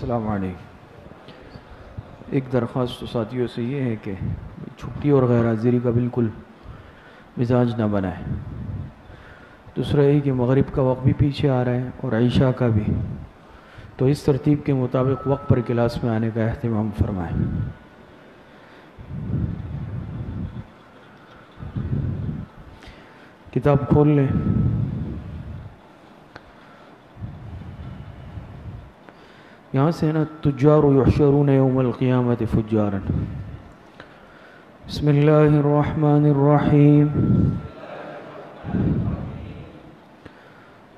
السلام علیکم۔ ایک درخواست ساتھیوں سے یہ ہے کہ چھٹی اور غیر حاضری کا بالکل مزاج نہ بنائے۔ دوسرا یہ کہ مغرب کا وقت بھی پیچھے آ رہا ہے اور عشاء کا بھی، تو اس ترتیب کے مطابق وقت پر کلاس میں آنے کا اہتمام فرمائیں۔ کتاب کھول لیں۔ یہاں سے نا تجار یحشرون یوم القیامت فجارا۔ بسم اللہ الرحمن الرحیم۔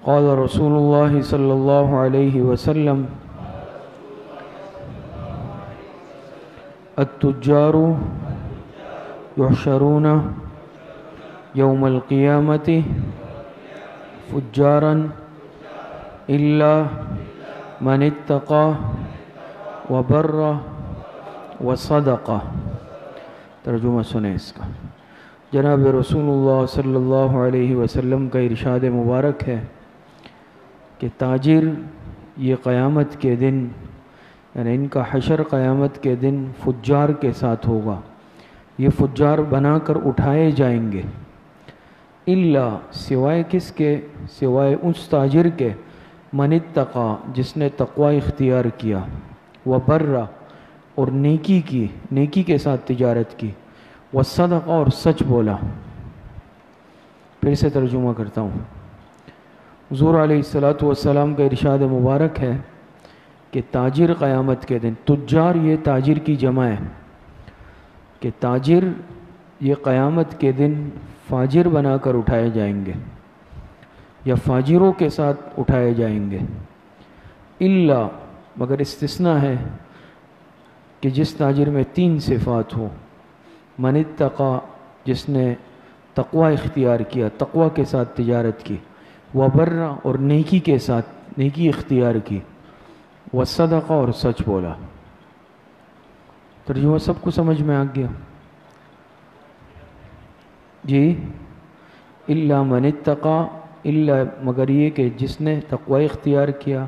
قال رسول اللہ صلی اللہ علیہ وسلم التجار یحشرون یوم القیامت فجارا الا من اتقى وبر وصدق۔ ترجمہ سنیں اس کا۔ جناب رسول اللہ صلی اللہ علیہ وسلم کا ارشاد مبارک ہے کہ تاجر یہ قیامت کے دن، یعنی ان کا حشر قیامت کے دن فجار کے ساتھ ہوگا، یہ فجار بنا کر اٹھائے جائیں گے، الا سوائے کس کے؟ سوائے اس تاجر کے من اتقى جس نے تقوی اختیار کیا، وبر اور نیکی کی، نیکی کے ساتھ تجارت کی، وصدق اور سچ بولا۔ پھر سے ترجمہ کرتا ہوں۔ حضور علیہ السلام کا ارشاد مبارک ہے کہ تاجر قیامت کے دن، تجار یہ تاجر کی جمع ہے کہ تاجر یہ قیامت کے دن فاجر بنا کر اٹھائے جائیں گے یا فاجروں کے ساتھ اٹھائے جائیں گے، الا مگر استثناء ہے کہ جس تاجر میں 3 صفات ہو۔ من اتقى جس نے تقوی اختیار کیا، تقوی کے ساتھ تجارت کی، وبر اور نیکی کے ساتھ نیکی اختیار کی، وصدق اور سچ بولا۔ ترجمہ سب کو سمجھ میں آ گیا؟ جی، الا من اتقى، الا مگر یہ کہ جس نے تقوی اختیار کیا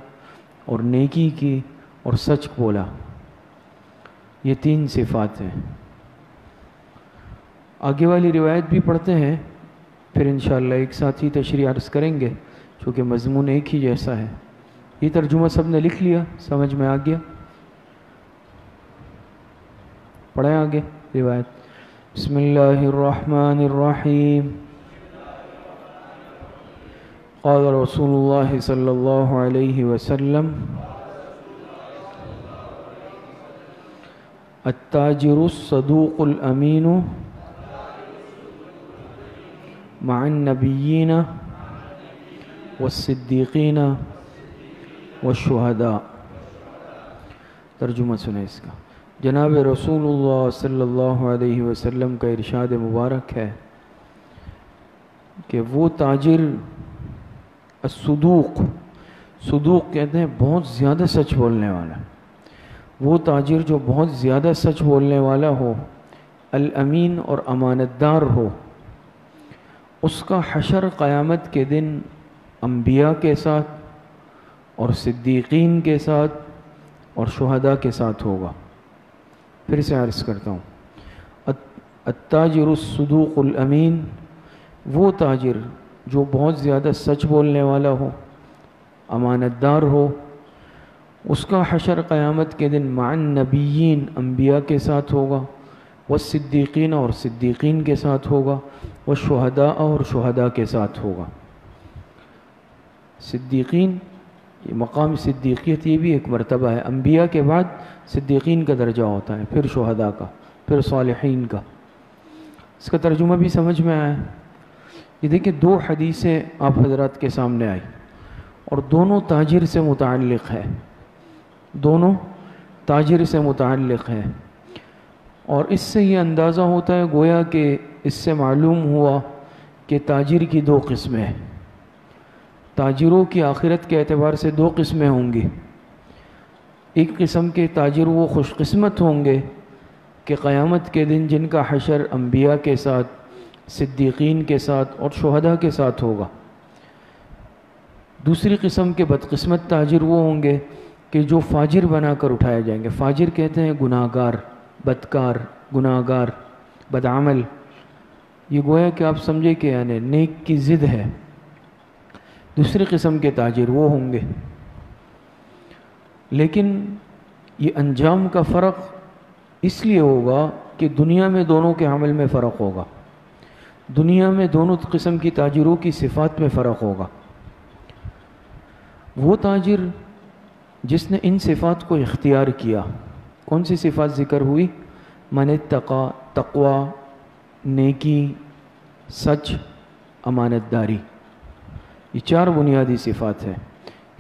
اور نیکی کی اور سچ بولا، یہ 3 صفات ہیں۔ آگے والی روایت بھی پڑھتے ہیں، پھر انشاءاللہ ایک ساتھ ہی تشریح عرض کریں گے چونکہ مضمون ایک ہی جیسا ہے۔ یہ ترجمہ سب نے لکھ لیا، سمجھ میں آ گیا؟ پڑھیں آگے روایت۔ بسم اللہ الرحمن الرحیم۔ قال رسول اللہ صلی اللہ علیہ وسلم التاجر الصدوق الامین مع النبیین والصدیقین والشہداء۔ ترجمہ سنیں اس کا۔ جناب رسول اللہ صلی اللہ علیہ وسلم کا ارشاد مبارک ہے کہ وہ تاجر الصدوق، صدوق کہتے ہیں بہت زیادہ سچ بولنے والا، وہ تاجر جو بہت زیادہ سچ بولنے والا ہو، الامین اور امانت دار ہو، اس کا حشر قیامت کے دن انبیاء کے ساتھ اور صدیقین کے ساتھ اور شہداء کے ساتھ ہوگا۔ پھر سے عرض کرتا ہوں، التاجر الصدوق الامین، وہ تاجر جو بہت زیادہ سچ بولنے والا ہو، امانت دار ہو، اس کا حشر قیامت کے دن مع النبیین انبیاء کے ساتھ ہوگا، والصدیقین اور صدیقین کے ساتھ ہوگا، والشہداء اور شہداء کے ساتھ ہوگا۔ صدیقین، یہ مقام صدیقیت یہ بھی ایک مرتبہ ہے، انبیاء کے بعد صدیقین کا درجہ ہوتا ہے، پھر شہداء کا، پھر صالحین کا۔ اس کا ترجمہ بھی سمجھ میں آیا؟ یہ دیکھیں 2 حدیثیں آپ حضرات کے سامنے آئی اور دونوں تاجر سے متعلق ہے، دونوں تاجر سے متعلق ہے، اور اس سے یہ اندازہ ہوتا ہے گویا کہ اس سے معلوم ہوا کہ تاجر کی 2 قسمیں ہیں۔ تاجروں کی آخرت کے اعتبار سے 2 قسمیں ہوں گی۔ ایک قسم کے تاجر وہ خوش قسمت ہوں گے کہ قیامت کے دن جن کا حشر انبیاء کے ساتھ، صدیقین کے ساتھ اور شہداء کے ساتھ ہوگا۔ دوسری قسم کے بدقسمت تاجر وہ ہوں گے کہ جو فاجر بنا کر اٹھائے جائیں گے. فاجر کہتے ہیں گناہگار، بدکار، گناہگار، بدعمل. یہ گویا کہ آپ سمجھے کہ یعنی نیک کی ضد ہے. دوسری قسم کے تاجر وہ ہوں گے. لیکن یہ انجام کا فرق اس لیے ہوگا کہ دنیا میں دونوں کے عمل میں فرق ہوگا. دنیا میں دونوں قسم کی تاجروں کی صفات میں فرق ہوگا. وہ تاجر جس نے ان صفات کو اختیار کیا، کون سی صفات ذکر ہوئی؟ من اتقا، تقوی، نیکی، سچ، امانت داری. یہ 4 بنیادی صفات ہیں.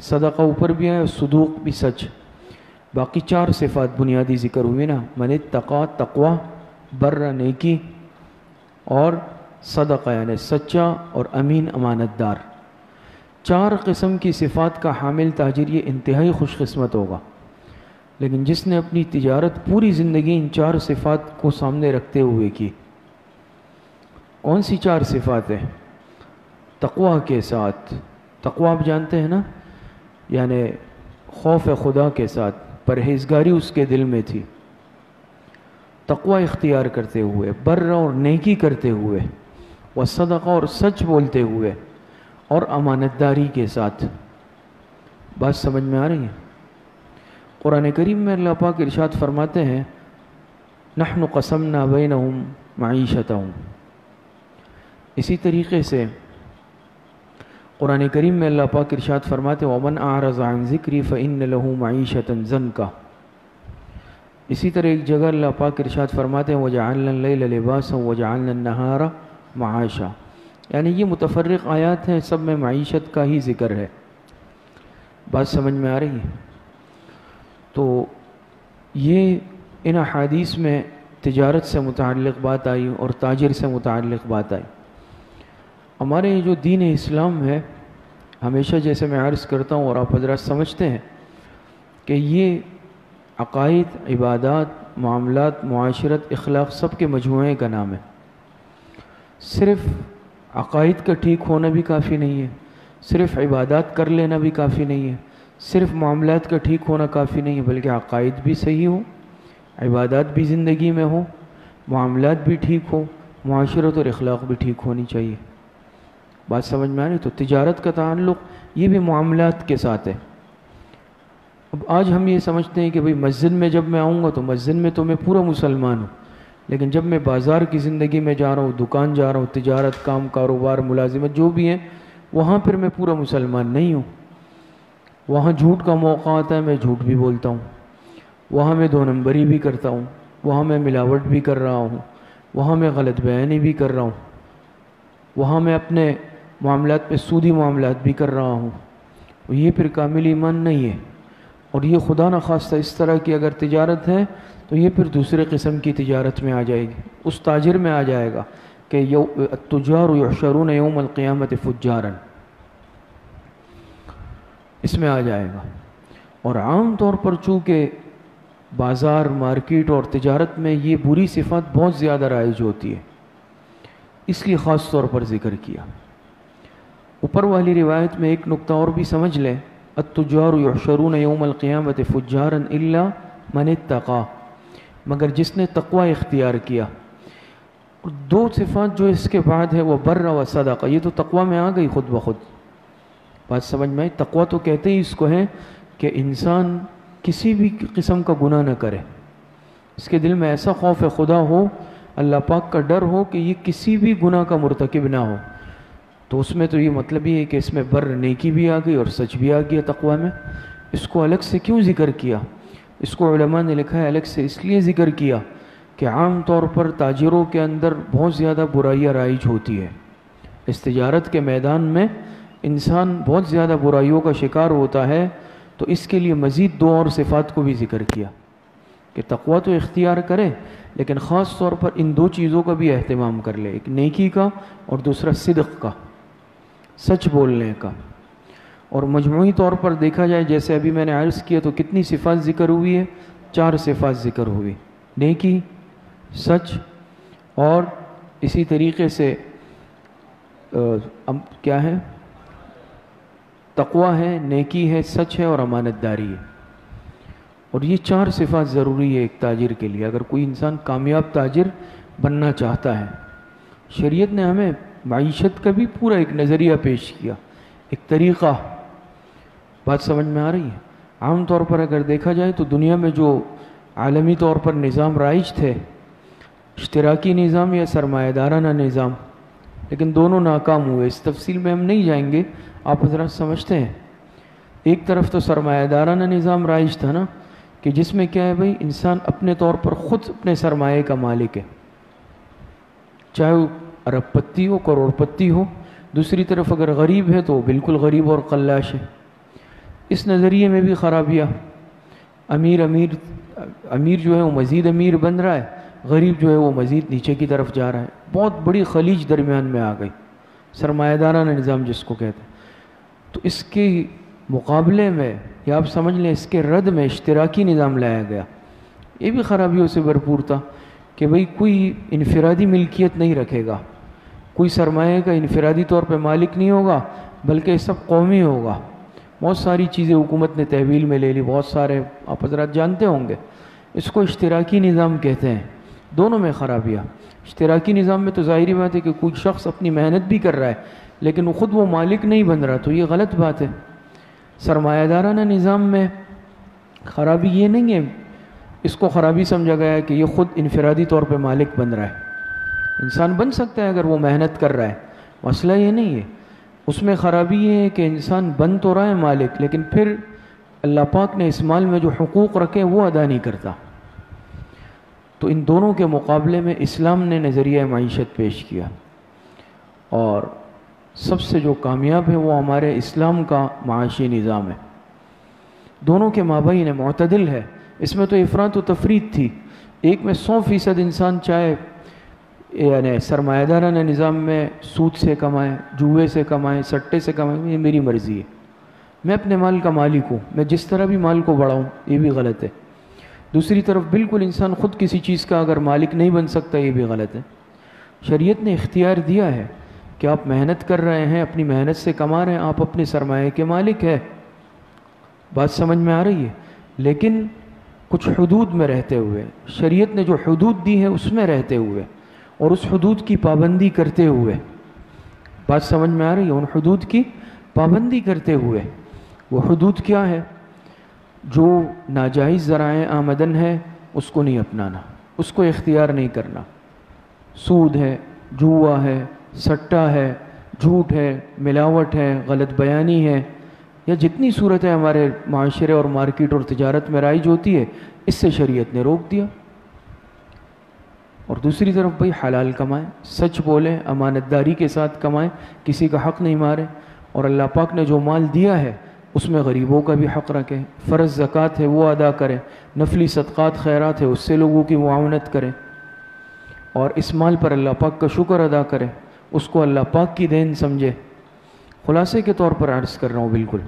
صدقہ اوپر بھی ہے، صدوق بھی سچ. باقی 4 صفات بنیادی ذکر ہوئی نا. من اتقا، تقوی، بر نیکی، اور صدقہ یعنی سچا اور امین امانت دار. 4 قسم کی صفات کا حامل تاجر یہ انتہائی خوش قسمت ہوگا. لیکن جس نے اپنی تجارت پوری زندگی ان 4 صفات کو سامنے رکھتے ہوئے کی. کون سی 4 صفات ہیں؟ تقوی کے ساتھ. تقوی آپ جانتے ہیں نا، یعنی خوف خدا کے ساتھ، پرہیزگاری اس کے دل میں تھی. تقوی اختیار کرتے ہوئے، بر اور نیکی کرتے ہوئے، و صدقہ اور سچ بولتے ہوئے، اور امانت داری کے ساتھ. بات سمجھ میں آ رہی ہے؟ قرآن کریم میں اللہ پاک ارشاد فرماتے ہیں نحن قسمنا بینہم معیشتہم. اسی طریقے سے قرآن کریم میں اللہ پاک ارشاد فرماتے ہیں ومن اعرض عن ذکری فإن له معیشة ضنکا. اسی طرح ایک جگہ اللہ پاک ارشاد فرماتے ہیں وجعلنا اللیل لباسا وجعلنا النہار معاشا. یعنی یہ متفرق آیات ہیں، سب میں معیشت کا ہی ذکر ہے. بات سمجھ میں آ رہی ہے؟ تو یہ ان احادیث میں تجارت سے متعلق بات آئی اور تاجر سے متعلق بات آئی. ہمارے جو دین اسلام ہے، ہمیشہ جیسے میں عرض کرتا ہوں اور آپ حضرات سمجھتے ہیں کہ یہ عقائد، عبادات، معاملات، معاشرت، اخلاق سب کے مجموعے کا نام ہے. صرف عقائد کا ٹھیک ہونا بھی کافی نہیں ہے، صرف عبادات کر لینا بھی کافی نہیں ہے، صرف معاملات کا ٹھیک ہونا کافی نہیں ہے، بلکہ عقائد بھی صحیح ہو، عبادات بھی زندگی میں ہو، معاملات بھی ٹھیک ہو، معاشرت اور اخلاق بھی ٹھیک ہونی چاہیے. بات سمجھ میں آ رہی؟ تو تجارت کا تعلق یہ بھی معاملات کے ساتھ ہے. اب آج ہم یہ سمجھتے ہیں کہ بھئی مسجد میں جب میں آؤں گا تو مسجد میں تو میں پورا مسلمان ہوں، لیکن جب میں بازار کی زندگی میں جا رہا ہوں، دکان جا رہا ہوں، تجارت، کام، کاروبار، ملازمت جو بھی ہیں، وہاں پھر میں پورا مسلمان نہیں ہوں. وہاں جھوٹ کا موقع آتا ہے، میں جھوٹ بھی بولتا ہوں، وہاں میں 2 نمبری بھی کرتا ہوں، وہاں میں ملاوٹ بھی کر رہا ہوں، وہاں میں غلط بیانی بھی کر رہا ہوں، وہاں میں اپنے معاملات پہ سودی معاملات بھی کر رہا ہوں. یہ پھر کامل ایمان نہیں ہے. اور یہ خدا نخواستہ اس طرح کی اگر تجارت ہے تو یہ پھر دوسرے قسم کی تجارت میں آ جائے گی، اس تاجر میں آ جائے گا کہ التجار یحشرون یوم القیامت فجارا، اس میں آ جائے گا. اور عام طور پر چونکہ بازار، مارکیٹ اور تجارت میں یہ بری صفات بہت زیادہ رائج ہوتی ہے، اس لیے خاص طور پر ذکر کیا. اوپر والی روایت میں ایک نقطہ اور بھی سمجھ لیں، التجار یحشرون یوم القیامت فجارا الا من اتقا، مگر جس نے تقوی اختیار کیا. اور 2 صفات جو اس کے بعد ہے وہ بر و صدقہ، یہ تو تقوی میں آ گئی خود بخود. بات سمجھ میں آئی؟ تقوی تو کہتے ہی اس کو ہے کہ انسان کسی بھی قسم کا گناہ نہ کرے، اس کے دل میں ایسا خوف خدا ہو، اللہ پاک کا ڈر ہو کہ یہ کسی بھی گناہ کا مرتکب نہ ہو. تو اس میں تو یہ مطلب یہ ہے کہ اس میں بر نیکی بھی آ گئی اور سچ بھی آ گیا تقوی میں. اس کو الگ سے کیوں ذکر کیا؟ اس کو علماء نے لکھا ہے الگ سے اس لیے ذکر کیا کہ عام طور پر تاجروں کے اندر بہت زیادہ برائیاں رائج ہوتی ہے. اس تجارت کے میدان میں انسان بہت زیادہ برائیوں کا شکار ہوتا ہے. تو اس کے لیے مزید 2 اور صفات کو بھی ذکر کیا کہ تقوی تو اختیار کرے، لیکن خاص طور پر ان 2 چیزوں کا بھی اہتمام کر لے، ایک نیکی کا اور دوسرا صدق کا، سچ بولنے کا. اور مجموعی طور پر دیکھا جائے جیسے ابھی میں نے عرض کیا تو کتنی صفات ذکر ہوئی ہے؟ 4 صفات ذکر ہوئی، نیکی، سچ، اور اسی طریقے سے کیا ہے؟ تقوی ہے، نیکی ہے، سچ ہے اور امانت داری ہے. اور یہ 4 صفات ضروری ہے ایک تاجر کے لیے اگر کوئی انسان کامیاب تاجر بننا چاہتا ہے۔ شریعت نے ہمیں معیشت کا بھی پورا ایک نظریہ پیش کیا، ایک طریقہ۔ بات سمجھ میں آ رہی ہے؟ عام طور پر اگر دیکھا جائے تو دنیا میں جو عالمی طور پر نظام رائج تھے، اشتراکی نظام یا سرمایہ دارانہ نظام، لیکن دونوں ناکام ہوئے۔ اس تفصیل میں ہم نہیں جائیں گے، آپ حضرات سمجھتے ہیں۔ ایک طرف تو سرمایہ دارانہ نظام رائج تھا نا، کہ جس میں کیا ہے بھائی، انسان اپنے طور پر خود اپنے سرمایے کا مالک ہے، چاہے وہ ارب پتی ہو، کروڑ پتی ہو۔ دوسری طرف اگر غریب ہے تو بالکل غریب اور قلاش ہے۔ اس نظریے میں بھی خرابیاں، امیر جو ہے وہ مزید امیر بن رہا ہے، غریب جو ہے وہ مزید نیچے کی طرف جا رہا ہے۔ بہت بڑی خلیج درمیان میں آ گئی، سرمایہ دارانہ نظام جس کو کہتے ہیں۔ تو اس کے مقابلے میں یا آپ سمجھ لیں اس کے رد میں اشتراکی نظام لایا گیا۔ یہ بھی خرابیوں سے بھرپور تھا کہ بھئی کوئی انفرادی ملکیت نہیں رکھے گا، کوئی سرمایہ کا انفرادی طور پہ مالک نہیں ہوگا، بلکہ یہ سب قومی ہوگا۔ بہت ساری چیزیں حکومت نے تحویل میں لے لی، بہت سارے آپ حضرات جانتے ہوں گے۔ اس کو اشتراکی نظام کہتے ہیں۔ دونوں میں خرابیاں۔ اشتراکی نظام میں تو ظاہری بات ہے کہ کوئی شخص اپنی محنت بھی کر رہا ہے لیکن خود وہ مالک نہیں بن رہا، تو یہ غلط بات ہے۔ سرمایہ دارانہ نظام میں خرابی یہ نہیں ہے، اس کو خرابی سمجھا گیا ہے کہ یہ خود انفرادی طور پہ مالک بن رہا ہے۔ انسان بن سکتا ہے اگر وہ محنت کر رہا ہے، مسئلہ یہ نہیں ہے۔ اس میں خرابی یہ ہے کہ انسان بن تو رہا ہے مالک، لیکن پھر اللہ پاک نے اس مال میں جو حقوق رکھے وہ ادا نہیں کرتا۔ تو ان دونوں کے مقابلے میں اسلام نے نظریہ معیشت پیش کیا، اور سب سے جو کامیاب ہے وہ ہمارے اسلام کا معاشی نظام ہے۔ دونوں کے مابین معتدل ہے۔ اس میں تو افراط و تفریط تھی، ایک میں 100% انسان چاہے یعنی سرمایہ دارانہ نظام میں سود سے کمائے، جوئے سے کمائے، سٹے سے کمائے، یہ میری مرضی ہے، میں اپنے مال کا مالک ہوں، میں جس طرح بھی مال کو بڑھاؤں، یہ بھی غلط ہے۔ دوسری طرف بالکل انسان خود کسی چیز کا اگر مالک نہیں بن سکتا، یہ بھی غلط ہے۔ شریعت نے اختیار دیا ہے کہ آپ محنت کر رہے ہیں، اپنی محنت سے کما رہے ہیں، آپ اپنے سرمایہ کے مالک ہیں۔ بات سمجھ میں آ رہی ہے؟ لیکن کچھ حدود میں رہتے ہوئے، شریعت نے جو حدود دی ہے اس میں رہتے ہوئے اور اس حدود کی پابندی کرتے ہوئے۔ بات سمجھ میں آ رہی ہے؟ ان حدود کی پابندی کرتے ہوئے۔ وہ حدود کیا ہے؟ جو ناجائز ذرائع آمدن ہے اس کو نہیں اپنانا، اس کو اختیار نہیں کرنا۔ سود ہے، جوا ہے، سٹا ہے، جھوٹ ہے، ملاوٹ ہے، غلط بیانی ہے، یا جتنی صورتیں ہمارے معاشرے اور مارکیٹ اور تجارت میں رائج ہوتی ہے، اس سے شریعت نے روک دیا۔ اور دوسری طرف بھئی حلال کمائیں، سچ بولیں، امانت داری کے ساتھ کمائیں، کسی کا حق نہیں ماریں، اور اللہ پاک نے جو مال دیا ہے اس میں غریبوں کا بھی حق رکھیں، فرض زکوٰۃ ہے وہ ادا کریں، نفلی صدقات خیرات ہے اس سے لوگوں کی معاونت کریں، اور اس مال پر اللہ پاک کا شکر ادا کریں، اس کو اللہ پاک کی دین سمجھے۔ خلاصے کے طور پر عرض کر رہا ہوں بالکل۔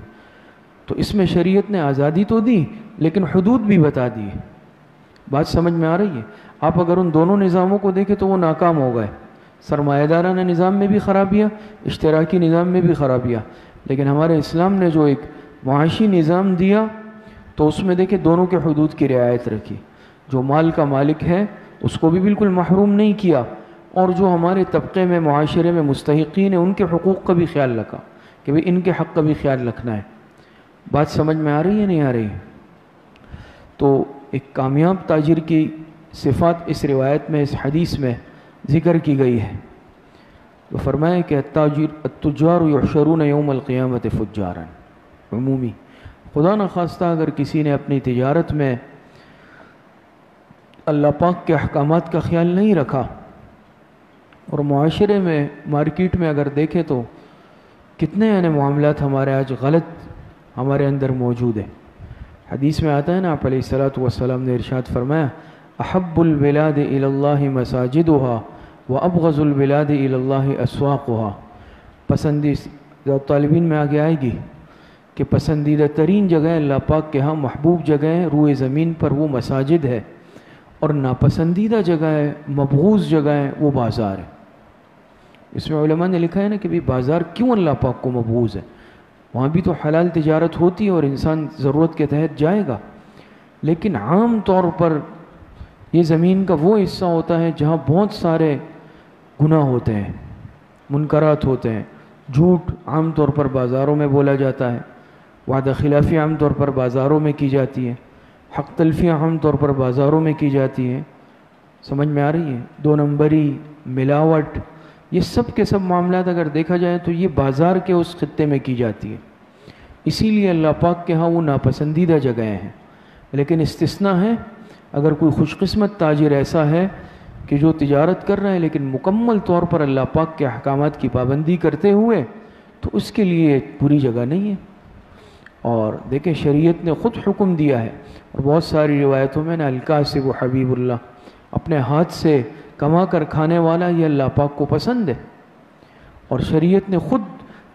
تو اس میں شریعت نے آزادی تو دی لیکن حدود بھی بتا دی ہے۔ بات سمجھ میں آ رہی ہے؟ آپ اگر ان دونوں نظاموں کو دیکھیں تو وہ ناکام ہو گئے۔ سرمایہ دارانہ نظام میں بھی خرابیاں، اشتراکی نظام میں بھی خرابیاں، لیکن ہمارے اسلام نے جو ایک معاشی نظام دیا تو اس میں دیکھیں دونوں کے حدود کی رعایت رکھی۔ جو مال کا مالک ہے اس کو بھی بالکل محروم نہیں کیا، اور جو ہمارے طبقے میں معاشرے میں مستحقین ہیں ان کے حقوق کا بھی خیال رکھا کہ بھئی ان کے حق کا بھی خیال رکھنا ہے۔ بات سمجھ میں آ رہی ہے نہیں آ رہی؟ تو ایک کامیاب تاجر کی صفات اس روایت میں، اس حدیث میں ذکر کی گئی ہے۔ تو فرمایا کہ التجار یحشرون یوم القیامت فجارا، عمومی خدا نخواستہ اگر کسی نے اپنی تجارت میں اللہ پاک کے احکامات کا خیال نہیں رکھا، اور معاشرے میں مارکیٹ میں اگر دیکھیں تو کتنے یعنی معاملات ہمارے آج غلط ہمارے اندر موجود ہیں۔ حدیث میں آتا ہے نا، آپ علیہ الصلوۃ والسلام نے ارشاد فرمایا احب البلاد الی اللہ مساجدها وابغض البلاد الی اللہ اسواقها۔ پسندیدہ طالبین میں آگے آئے گی کہ پسندیدہ ترین جگہ اللہ پاک کے ہاں محبوب جگہ روئے زمین پر وہ مساجد ہے، اور ناپسندیدہ جگہ ہے، مبغوض جگہ ہے وہ بازار ہے۔ اس میں علماء نے لکھا ہے نا کہ بھی بازار کیوں اللہ پاک کو مبغوض ہے؟ وہاں بھی تو حلال تجارت ہوتی ہے اور انسان ضرورت کے تحت جائے گا، لیکن عام طور پر یہ زمین کا وہ حصہ ہوتا ہے جہاں بہت سارے گناہ ہوتے ہیں، منکرات ہوتے ہیں۔ جھوٹ عام طور پر بازاروں میں بولا جاتا ہے، وعدہ خلافی عام طور پر بازاروں میں کی جاتی ہے، حق تلفیاں عام طور پر بازاروں میں کی جاتی ہیں۔ سمجھ میں آ رہی ہے؟ دو نمبری، ملاوٹ، یہ سب کے سب معاملات اگر دیکھا جائے تو یہ بازار کے اس خطے میں کی جاتی ہے، اسی لیے اللہ پاک کے ہاں وہ ناپسندیدہ جگہیں ہیں۔ لیکن استثناء ہے، اگر کوئی خوش قسمت تاجر ایسا ہے کہ جو تجارت کر رہا ہے لیکن مکمل طور پر اللہ پاک کے احکامات کی پابندی کرتے ہوئے، تو اس کے لیے پوری جگہ نہیں ہے۔ اور دیکھیں شریعت نے خود حکم دیا ہے، اور بہت ساری روایتوں میں نا الکاسب حبیب اللہ، اپنے ہاتھ سے کما کر کھانے والا یہ اللہ پاک کو پسند ہے۔ اور شریعت نے خود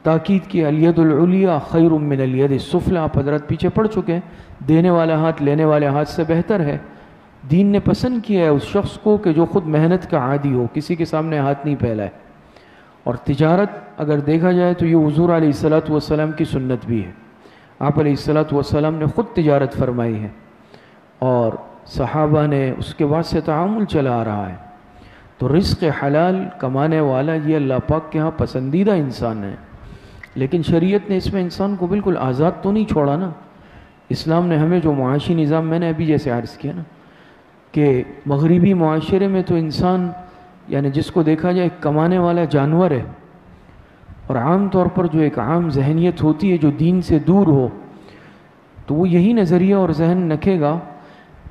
تاکید کی الید العلیٰ خیر من الید السفلی، آپ حضرات پیچھے پڑھ چکے ہیں، دینے والا ہاتھ لینے والے ہاتھ سے بہتر ہے۔ دین نے پسند کیا ہے اس شخص کو کہ جو خود محنت کا عادی ہو، کسی کے سامنے ہاتھ نہیں پھیلائے۔ اور تجارت اگر دیکھا جائے تو یہ حضور علیہ الصلوۃ والسلام کی سنت بھی ہے، آپ علیہ الصلوۃ والسلام نے خود تجارت فرمائی ہے، اور صحابہ نے اس کے بعد سے تعامل چلا آ رہا ہے۔ تو رزق حلال کمانے والا یہ اللہ پاک کے ہاں پسندیدہ انسان ہے۔ لیکن شریعت نے اس میں انسان کو بالکل آزاد تو نہیں چھوڑا نا۔ اسلام نے ہمیں جو معاشی نظام، میں نے ابھی جیسے عرض کیا نا کہ مغربی معاشرے میں تو انسان یعنی جس کو دیکھا جائے ایک کمانے والا جانور ہے، اور عام طور پر جو ایک عام ذہنیت ہوتی ہے جو دین سے دور ہو، تو وہ یہی نظریہ اور ذہن رکھے گا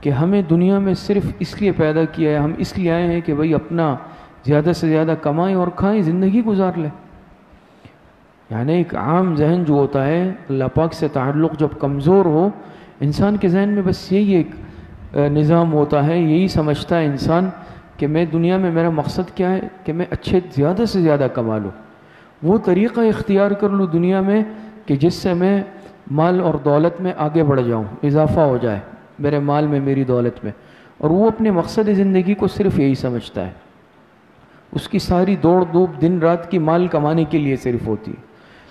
کہ ہمیں دنیا میں صرف اس لیے پیدا کیا ہے، ہم اس لیے آئے ہیں کہ بھئی اپنا زیادہ سے زیادہ کمائیں اور کھائیں، زندگی گزار لیں۔ یعنی ایک عام ذہن جو ہوتا ہے، اللہ پاک سے تعلق جب کمزور ہو، انسان کے ذہن میں بس یہی ایک نظام ہوتا ہے، یہی سمجھتا ہے انسان کہ میں دنیا میں میرا مقصد کیا ہے کہ میں زیادہ سے زیادہ کما لوں، وہ طریقہ اختیار کر لوں دنیا میں کہ جس سے میں مال اور دولت میں آگے بڑھ جاؤں، اضافہ ہو جائے میرے مال میں، میری دولت میں۔ اور وہ اپنے مقصد زندگی کو صرف یہی سمجھتا ہے، اس کی ساری دوڑ دھوپ دن رات کی مال کمانے کے لیے صرف ہوتی ہے۔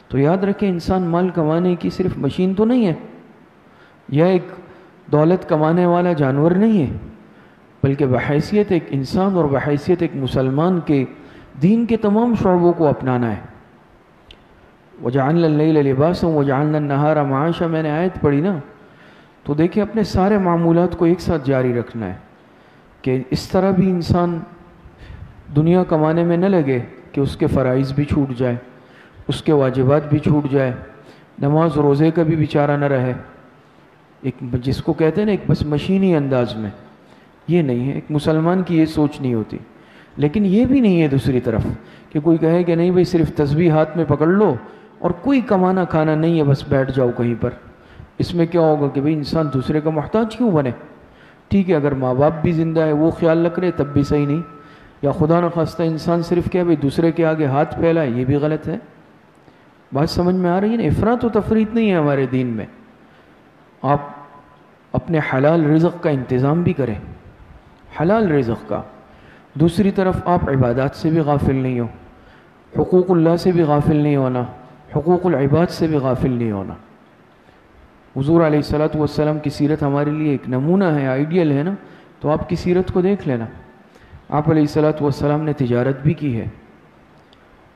تو یاد رکھیں انسان مال کمانے کی صرف مشین تو نہیں ہے، یا ایک دولت کمانے والا جانور نہیں ہے، بلکہ بحیثیت ایک انسان اور بحیثیت ایک مسلمان کے دین کے تمام شعبوں کو اپنانا ہے۔ وَجَعَلْنَا اللَّيْلَ لِبَاسًا وَجَعَلْنَا النَّهَارَ مَعَاشًا، میں نے آیت پڑھی نا، تو دیکھیں اپنے سارے معمولات کو ایک ساتھ جاری رکھنا ہے کہ اس طرح بھی انسان دنیا کمانے میں نہ لگے کہ اس کے فرائض بھی چھوٹ جائے، اس کے واجبات بھی چھوٹ جائے، نماز روزے کا بھی بیچارہ نہ رہے، ایک جس کو کہتے ہیں نا ایک بس مشینی انداز میں، یہ نہیں ہے، ایک مسلمان کی یہ سوچ نہیں ہوتی۔ لیکن یہ بھی نہیں ہے دوسری طرف کہ کوئی کہے کہ نہیں بھئی صرف تسبیح ہاتھ میں پکڑ لو اور کوئی کمانا کھانا نہیں ہے، بس بیٹھ جاؤ کہیں پر۔ اس میں کیا ہوگا کہ بھئی انسان دوسرے کا محتاج کیوں بنے؟ ٹھیک ہے اگر ماں باپ بھی زندہ ہے وہ خیال رکھ رہے تب بھی صحیح نہیں، یا خدا نخواستہ انسان صرف کیا بھئی دوسرے کے آگے ہاتھ پھیلائے، یہ بھی غلط ہے۔ بات سمجھ میں آ رہی ہے نا؟ افراط و تفریط نہیں ہے ہمارے دین میں۔ آپ اپنے حلال رزق کا انتظام بھی کریں، حلال رزق کا۔ دوسری طرف آپ عبادات سے بھی غافل نہیں ہو، حقوق اللہ سے بھی غافل نہیں ہونا، حقوق العباد سے بھی غافل نہیں ہونا۔ حضور علیہ الصلوۃ والسلام کی سیرت ہمارے لیے ایک نمونہ ہے، آئیڈیل ہے نا، تو آپ کی سیرت کو دیکھ لینا۔ آپ علیہ الصلوۃ والسلام نے تجارت بھی کی ہے،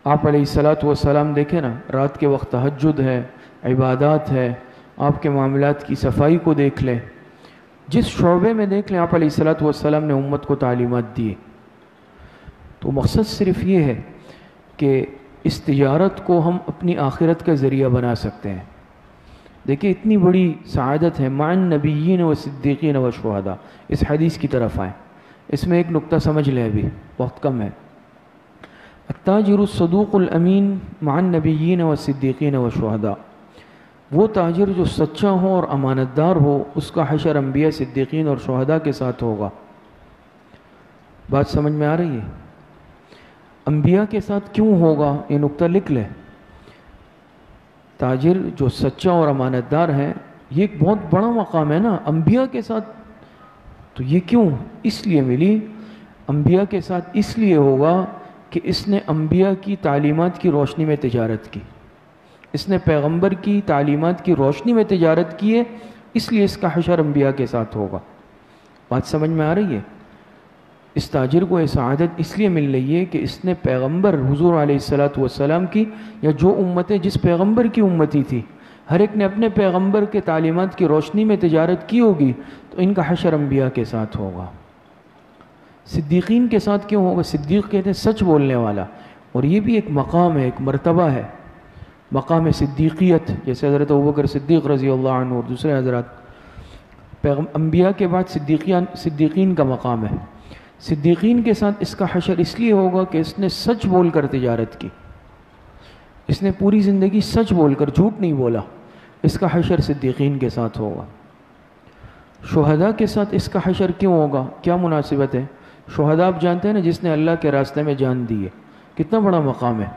آپ علیہ الصلوۃ والسلام دیکھیں نا، رات کے وقت تہجد ہے، عبادات ہے، آپ کے معاملات کی صفائی کو دیکھ لیں، جس شعبے میں دیکھ لیں آپ علیہ الصلوۃ والسلام نے امت کو تعلیمات دی۔ تو مقصد صرف یہ ہے کہ اس تجارت کو ہم اپنی آخرت کا ذریعہ بنا سکتے ہیں۔ دیکھیں اتنی بڑی سعادت ہے، مع النبیین و صدیقین و شہداء، اس حدیث کی طرف آئیں۔ اس میں ایک نقطہ سمجھ لیں، ابھی وقت کم ہے۔ التاجر الصدوق الامین مع النبیین و صدیقین و شہداء، وہ تاجر جو سچا ہو اور امانت دار ہو، اس کا حشر انبیاء، صدیقین اور شہداء کے ساتھ ہوگا۔ بات سمجھ میں آ رہی ہے؟ انبیاء کے ساتھ کیوں ہوگا، یہ نقطہ لکھ لیں۔ تاجر جو سچا اور امانت دار ہے، یہ ایک بہت بڑا مقام ہے نا، انبیاء کے ساتھ۔ تو یہ کیوں؟ اس لیے ملی، انبیاء کے ساتھ اس لیے ہوگا کہ اس نے انبیاء کی تعلیمات کی روشنی میں تجارت کی، اس نے پیغمبر کی تعلیمات کی روشنی میں تجارت کی ہے، اس لیے اس کا حشر انبیاء کے ساتھ ہوگا۔ بات سمجھ میں آ رہی ہے؟ اس تاجر کو یہ سعادت اس لیے مل رہی ہے کہ اس نے پیغمبر حضور علیہ السلام کی، یا جو امتیں جس پیغمبر کی امتی تھی، ہر ایک نے اپنے پیغمبر کے تعلیمات کی روشنی میں تجارت کی ہوگی، تو ان کا حشر انبیاء کے ساتھ ہوگا۔ صدیقین کے ساتھ کیوں ہوگا؟ صدیق کہتے ہیں سچ بولنے والا، اور یہ بھی ایک مقام ہے، ایک مرتبہ ہے، مقام صدیقیت، جیسے حضرت ابوبکر صدیق رضی اللہ عنہ اور دوسرے حضرات۔ انبیاء کے بعد صدیقین کا مقام ہے۔ صدیقین کے ساتھ اس کا حشر اس لیے ہوگا کہ اس نے سچ بول کر تجارت کی، اس نے پوری زندگی سچ بول کر، جھوٹ نہیں بولا، اس کا حشر صدیقین کے ساتھ ہوگا۔ شہداء کے ساتھ اس کا حشر کیوں ہوگا؟ کیا مناسبت ہے؟ شہداء آپ جانتے ہیں نا، جس نے اللہ کے راستے میں جان دی ہے، کتنا بڑا مقام ہے،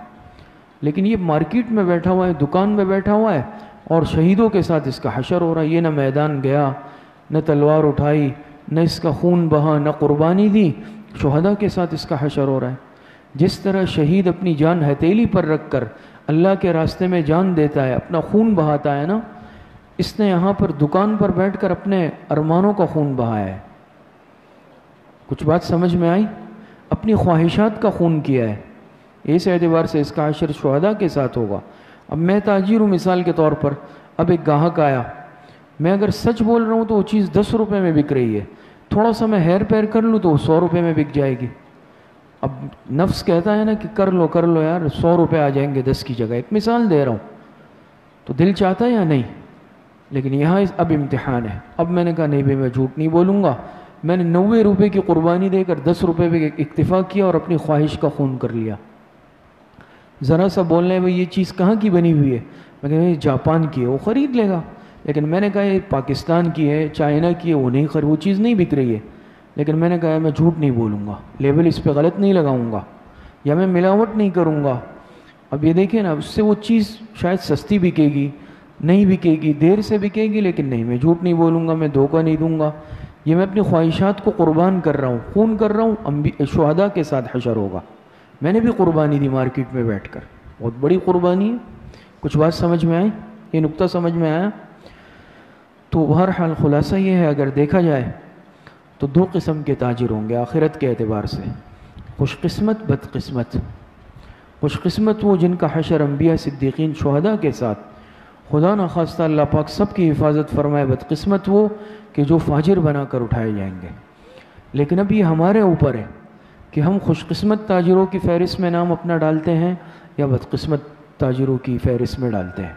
لیکن یہ مارکیٹ میں بیٹھا ہوا ہے، دکان میں بیٹھا ہوا ہے، اور شہیدوں کے ساتھ اس کا حشر ہو رہا ہے۔ یہ نہ میدان گیا، نہ تلوار اٹھائی، نہ اس کا خون بہا، نہ قربانی دی، شہداء کے ساتھ اس کا حشر ہو رہا ہے۔ جس طرح شہید اپنی جان ہتھیلی پر رکھ کر اللہ کے راستے میں جان دیتا ہے، اپنا خون بہاتا ہے نا، اس نے یہاں پر دکان پر بیٹھ کر اپنے ارمانوں کا خون بہایا ہے۔ کچھ بات سمجھ میں آئی؟ اپنی خواہشات کا خون کیا ہے۔ اس اعتبار سے اس کا حشر شہداء کے ساتھ ہوگا۔ اب میں تاجر ہوں، مثال کے طور پر، اب ایک گاہک آیا، میں اگر سچ بول رہا ہوں تو وہ چیز 10 روپے میں بک رہی ہے، تھوڑا سا میں ہیر پیر کر لوں تو وہ 100 روپے میں بک جائے گی۔ اب نفس کہتا ہے نا کہ کر لو یار، 100 روپے آ جائیں گے 10 کی جگہ، ایک مثال دے رہا ہوں، تو دل چاہتا ہے یا نہیں؟ لیکن یہاں اب امتحان ہے۔ اب میں نے کہا نہیں بھائی میں جھوٹ نہیں بولوں گا، میں نے 90 روپے کی قربانی دے کر 10 روپے پہ اکتفا کیا اور اپنی خواہش کا خون کر لیا۔ ذرا سا بولنے میں یہ چیز کہاں کی بنی ہوئی ہے، میں کہا یہ جاپان کی ہے، وہ خرید لے گا، لیکن میں نے کہا یہ پاکستان کی ہے، چائنا کی ہے، وہ چیز نہیں بک رہی ہے، لیکن میں نے کہا میں جھوٹ نہیں بولوں گا، لیبل اس پہ غلط نہیں لگاؤں گا، یا میں ملاوٹ نہیں کروں گا۔ اب یہ دیکھیں نا، اس سے وہ چیز شاید سستی بکے گی، نہیں بکے گی، دیر سے بکے گی، لیکن نہیں، میں جھوٹ نہیں بولوں گا، میں دھوکہ نہیں دوں گا، یہ میں اپنی خواہشات کو قربان کر رہا ہوں، خون کر رہا ہوں۔ شہداء کے ساتھ حشر ہوگا۔ میں نے بھی قربانی دی مارکیٹ میں بیٹھ کر، بہت بڑی قربانی ہے۔ کچھ بات سمجھ میں آئی؟ یہ نقطہ سمجھ میں آیا؟ تو بہرحال خلاصہ یہ ہے، اگر دیکھا جائے تو 2 قسم کے تاجر ہوں گے آخرت کے اعتبار سے، خوش قسمت، بد قسمت۔ خوش قسمت وہ جن کا حشر انبیاء، صدیقین، شہداء کے ساتھ، خدا نخواستہ اللہ پاک سب کی حفاظت فرمائے۔ بد قسمت وہ کہ جو فاجر بنا کر اٹھائے جائیں گے۔ لیکن اب یہ ہمارے اوپر ہے کہ ہم خوش قسمت تاجروں کی فہرست میں نام اپنا ڈالتے ہیں یا بد قسمت تاجروں کی فہرست میں ڈالتے ہیں۔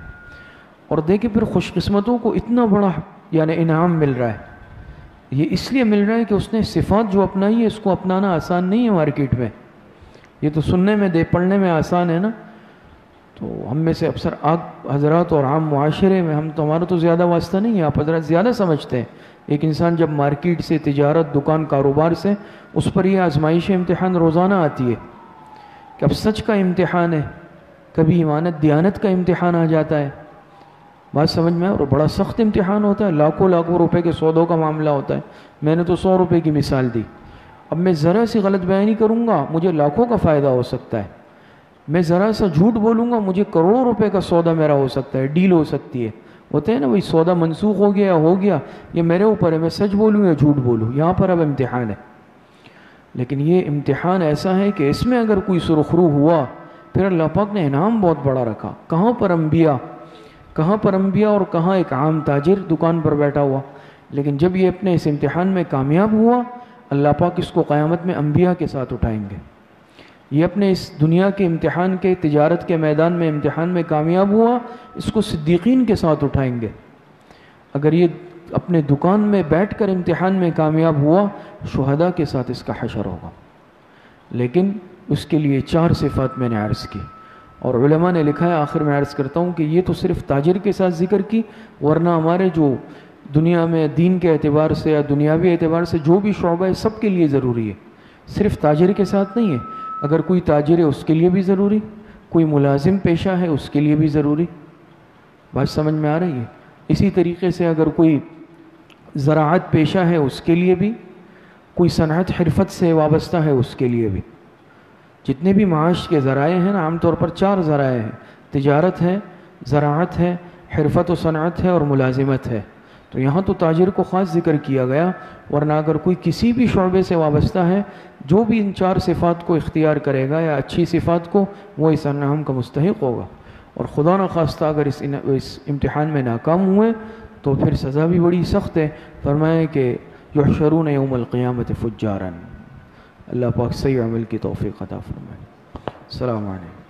اور دیکھیں پھر خوش قسمتوں کو اتنا بڑا یعنی انعام مل رہا ہے، یہ اس لیے مل رہا ہے کہ اس نے صفات جو اپنائی ہے، اس کو اپنانا آسان نہیں ہے مارکیٹ میں۔ یہ تو سننے میں پڑھنے میں آسان ہے نا، تو ہم میں سے اکثر حضرات اور عام معاشرے میں ہمارا تو زیادہ واسطہ نہیں ہے، آپ حضرات زیادہ سمجھتے ہیں۔ ایک انسان جب مارکیٹ سے، تجارت، دکان، کاروبار سے، اس پر یہ آزمائش امتحان روزانہ آتی ہے کہ اب سچ کا امتحان ہے، کبھی ایمانت دیانت کا امتحان آ جاتا ہے، بات سمجھ میں، اور بڑا سخت امتحان ہوتا ہے، لاکھوں روپے کے سودوں کا معاملہ ہوتا ہے۔ میں نے تو 100 روپے کی مثال دی، اب میں ذرا سی غلط بیانی کروں گا مجھے لاکھوں کا فائدہ ہو سکتا ہے، میں ذرا سا جھوٹ بولوں گا مجھے کروڑوں روپے کا سودا میرا ہو سکتا ہے، ڈیل ہو سکتی ہے۔ ہوتے ہیں نا، وہی سودا منسوخ ہو گیا، یہ میرے اوپر ہے، میں سچ بولوں یا جھوٹ بولوں، یہاں پر اب امتحان ہے۔ لیکن یہ امتحان ایسا ہے کہ اس میں اگر کوئی سرخرو ہوا، پھر اللہ پاک نے انعام بہت بڑا رکھا۔ کہاں پر انبیاء اور کہاں ایک عام تاجر دکان پر بیٹھا ہوا، لیکن جب یہ اپنے اس امتحان میں کامیاب ہوا، اللہ پاک اس کو قیامت میں انبیاء کے ساتھ اٹھائیں گے۔ یہ اپنے اس دنیا کے امتحان کے، تجارت کے میدان میں امتحان میں کامیاب ہوا، اس کو صدیقین کے ساتھ اٹھائیں گے۔ اگر یہ اپنے دکان میں بیٹھ کر امتحان میں کامیاب ہوا، شہداء کے ساتھ اس کا حشر ہوگا۔ لیکن اس کے لیے 4 صفات میں نے عرض کی، اور علماء نے لکھا ہے، آخر میں عرض کرتا ہوں کہ یہ تو صرف تاجر کے ساتھ ذکر کی، ورنہ ہمارے جو دنیا میں دین کے اعتبار سے یا دنیاوی اعتبار سے جو بھی شعبہ ہے، سب کے لیے ضروری ہے، صرف تاجر کے ساتھ نہیں ہے۔ اگر کوئی تاجر ہے اس کے لیے بھی ضروری، کوئی ملازم پیشہ ہے اس کے لیے بھی ضروری، بات سمجھ میں آ رہی ہے؟ اسی طریقے سے اگر کوئی زراعت پیشہ ہے اس کے لیے بھی، کوئی صنعت حرفت سے وابستہ ہے اس کے لیے بھی۔ جتنے بھی معاش کے ذرائع ہیں نا، عام طور پر 4 ذرائع ہیں، تجارت ہے، زراعت ہے، حرفت و صنعت ہے اور ملازمت ہے۔ تو یہاں تو تاجر کو خاص ذکر کیا گیا، ورنہ اگر کوئی کسی بھی شعبے سے وابستہ ہے، جو بھی ان 4 صفات کو اختیار کرے گا یا اچھی صفات کو، وہ اس انعام کا مستحق ہوگا۔ اور خدا نخواستہ اگر اس امتحان میں ناکام ہوئے تو پھر سزا بھی بڑی سخت ہے۔ فرمائے کہ یحشرون یوم القیامت فجارا۔ اللہ پاک صحیح عمل کی توفیق عطا فرمائے۔ السلام علیکم۔